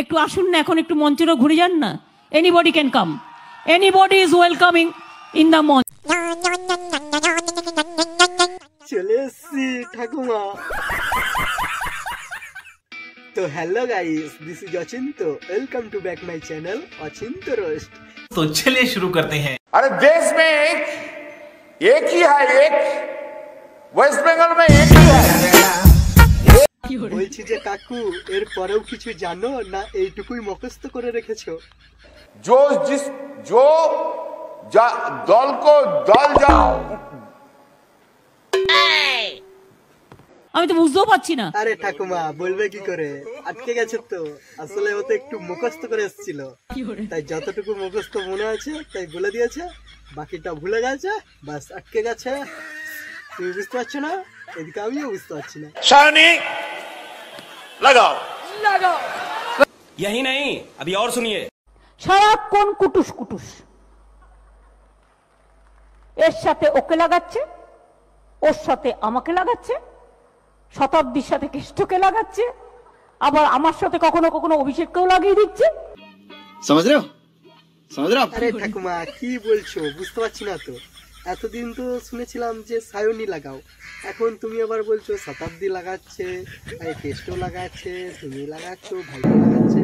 একটু আসুন না, এখন একটু মঞ্চেরও ঘুরে যান না। Anybody can come, anybody is welcoming in the মঞ্চ। চলে এসছি ঠাকুমা। तो hello guys, this is Achinto. Welcome to back my channel Achinto roast. तो चलिए शुरू करते हैं। अरे देश में एक ही है, एक वेस्ट बंगाल में एक ही है। বলছি যে কাকু, এর পরেও কিছু জানো না এইটুকুই মুখস্থ করে রেখেছো? जो दल को दल जाओ। আমি তো বুঝতেও পারছি না। আরে ঠাকুমা বলবে কি করে, আটকে গেছে তো। আসলে ও তো একটু মুখস্থ করে এসেছিল, তাই যতটুকু মুখস্থ মনে আছে তাই বলে দিয়েছে, বাকিটা ভুলে গেছে, বাস আটকে গেছে। তুমি বুঝতে পারছো না, এদিকে আমিও বুঝতে পারছি না। शानी लगाओ লাগাও। यही नहीं, अभी और सुनिए। সারাক্ষণ কুটুস কুটুস, এর সাথে ওকে লাগাচ্ছে, ওর সাথে আমাকে লাগাচ্ছে, শতাব্দীর সাথে কেষ্টকে লাগাচ্ছে, আবার আমার সাথে কখনো কখনো অভিষেককেও লাগিয়ে দিচ্ছে। समझ रहे हो? আরে ঠাকুমা কি বলছো, বুঝতে পারছি না তো। এতদিন তো শুনেছিলাম যে সায়নী লাগাও, এখন তুমি আবার বলছো শতাব্দী লাগাচ্ছে, কেষ্ট লাগাচ্ছে, তুমি লাগাচ্ছ, ভাই লাগাচ্ছে।